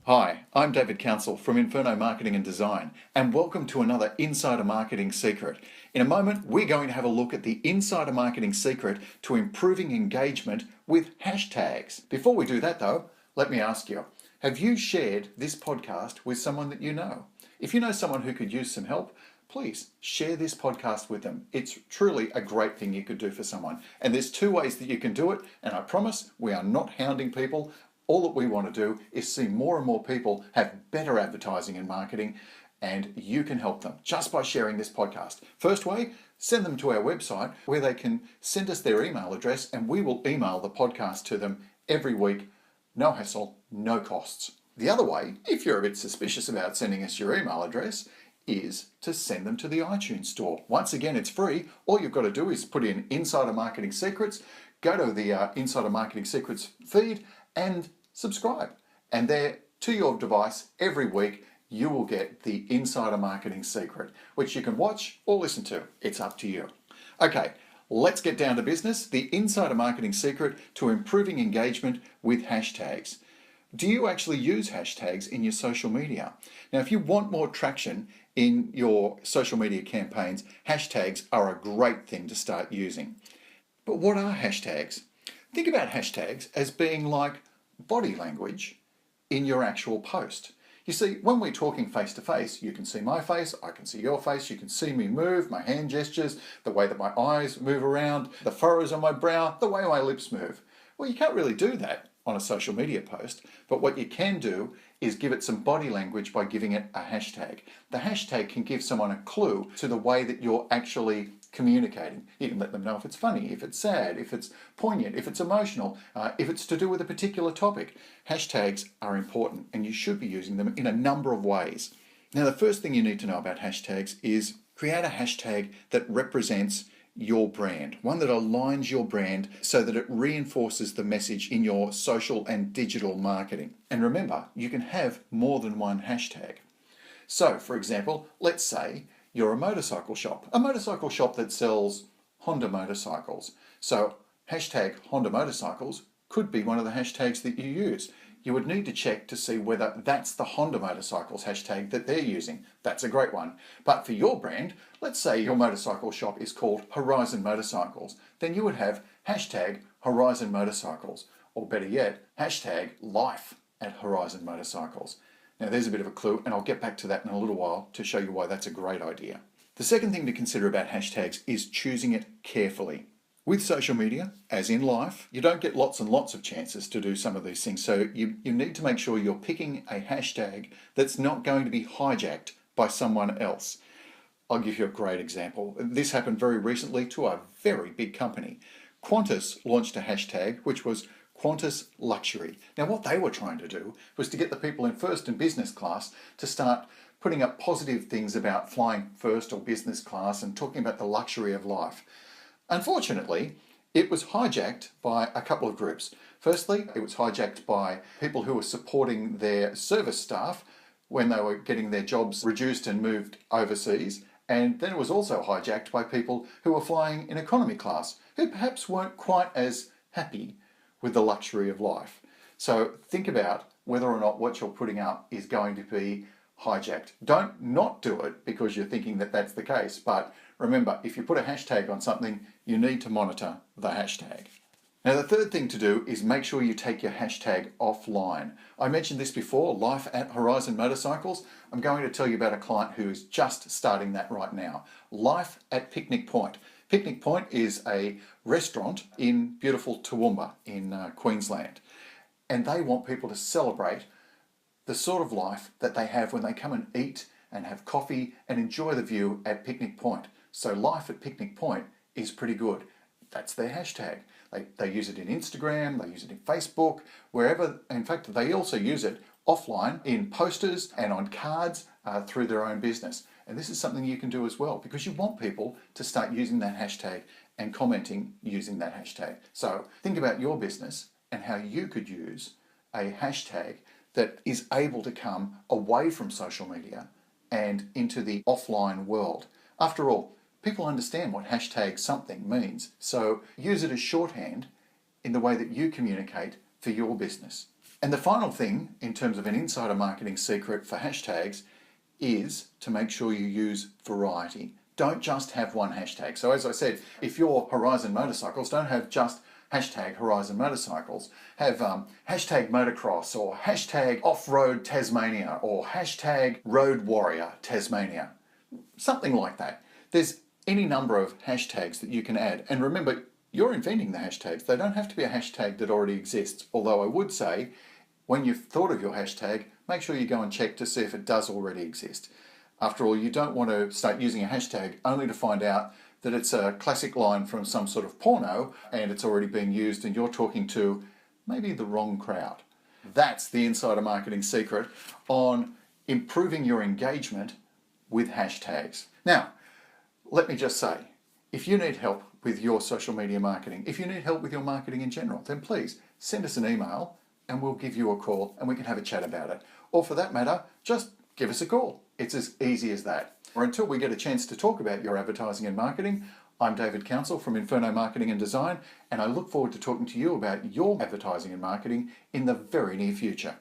Hi, I'm David Council from Inferno Marketing and Design, and welcome to another Insider Marketing Secret. In a moment, we're going to have a look at the Insider Marketing Secret to improving engagement with hashtags. Before we do that though, let me ask you, have you shared this podcast with someone that you know? If you know someone who could use some help, please share this podcast with them. It's truly a great thing you could do for someone. And there's two ways that you can do it, and I promise we are not hounding people. All that we want to do is see more and more people have better advertising and marketing, and you can help them just by sharing this podcast. First way, send them to our website where they can send us their email address and we will email the podcast to them every week. No hassle, no costs. The other way, if you're a bit suspicious about sending us your email address, is to send them to the iTunes store. Once again, it's free. All you've got to do is put in Insider Marketing Secrets, go to the Insider Marketing Secrets feed and subscribe. And there to your device every week, you will get the Insider Marketing Secret, which you can watch or listen to. It's up to you. Okay, let's get down to business. The Insider Marketing Secret to improving engagement with hashtags. Do you actually use hashtags in your social media? Now, if you want more traction in your social media campaigns, hashtags are a great thing to start using. But what are hashtags? Think about hashtags as being like body language in your actual post. You see, when we're talking face to face, you can see my face, I can see your face, you can see me move, my hand gestures, the way that my eyes move around, the furrows on my brow, the way my lips move. Well, you can't really do that on a social media post, but what you can do is give it some body language by giving it a hashtag. The hashtag can give someone a clue to the way that you're actually communicating. You can let them know if it's funny, if it's sad, if it's poignant, if it's emotional, if it's to do with a particular topic. Hashtags are important and you should be using them in a number of ways. Now, the first thing you need to know about hashtags is create a hashtag that represents your brand, one that aligns your brand so that it reinforces the message in your social and digital marketing. And remember, you can have more than one hashtag. So, for example, let's say you're a motorcycle shop that sells Honda motorcycles. So hashtag Honda motorcycles could be one of the hashtags that you use. You would need to check to see whether that's the Honda motorcycles hashtag that they're using. That's a great one. But for your brand, let's say your motorcycle shop is called Horizon Motorcycles. Then you would have hashtag Horizon Motorcycles, or better yet, hashtag life at Horizon Motorcycles. Now there's a bit of a clue, and I'll get back to that in a little while to show you why that's a great idea. The second thing to consider about hashtags is choosing it carefully. With social media, as in life, you don't get lots and lots of chances to do some of these things, so you need to make sure you're picking a hashtag that's not going to be hijacked by someone else. I'll give you a great example. This happened very recently to a very big company. Qantas launched a hashtag which was Qantas Luxury. Now what they were trying to do was to get the people in first and business class to start putting up positive things about flying first or business class and talking about the luxury of life. Unfortunately, it was hijacked by a couple of groups. Firstly, it was hijacked by people who were supporting their service staff when they were getting their jobs reduced and moved overseas. And then it was also hijacked by people who were flying in economy class, who perhaps weren't quite as happy with the luxury of life. So think about whether or not what you're putting up is going to be hijacked. Don't not do it because you're thinking that that's the case. But remember, if you put a hashtag on something, you need to monitor the hashtag. Now, the third thing to do is make sure you take your hashtag offline. I mentioned this before, Life at Horizon Motorcycles. I'm going to tell you about a client who is just starting that right now. Life at Picnic Point. Picnic Point is a restaurant in beautiful Toowoomba in Queensland. And they want people to celebrate the sort of life that they have when they come and eat and have coffee and enjoy the view at Picnic Point. So Life at Picnic Point is pretty good. That's their hashtag. They use it in Instagram, they use it in Facebook, wherever. In fact, they also use it offline in posters and on cards through their own business. And this is something you can do as well because you want people to start using that hashtag and commenting using that hashtag. So think about your business and how you could use a hashtag that is able to come away from social media and into the offline world. After all, people understand what hashtag something means, so use it as shorthand in the way that you communicate for your business. And the final thing, in terms of an insider marketing secret for hashtags, is to make sure you use variety. Don't just have one hashtag. So as I said, if you're Horizon Motorcycles, don't have just hashtag Horizon Motorcycles. Have hashtag motocross or hashtag off-road Tasmania or hashtag road warrior Tasmania. Something like that. There's any number of hashtags that you can add. And remember, you're inventing the hashtags. They don't have to be a hashtag that already exists. Although I would say, when you've thought of your hashtag, make sure you go and check to see if it does already exist. After all, you don't want to start using a hashtag only to find out that it's a classic line from some sort of porno and it's already being used and you're talking to maybe the wrong crowd. That's the insider marketing secret on improving your engagement with hashtags. Now, let me just say, if you need help with your social media marketing, if you need help with your marketing in general, then please send us an email and we'll give you a call and we can have a chat about it. Or for that matter, just give us a call. It's as easy as that. Or until we get a chance to talk about your advertising and marketing, I'm David Council from Inferno Marketing and Design, and I look forward to talking to you about your advertising and marketing in the very near future.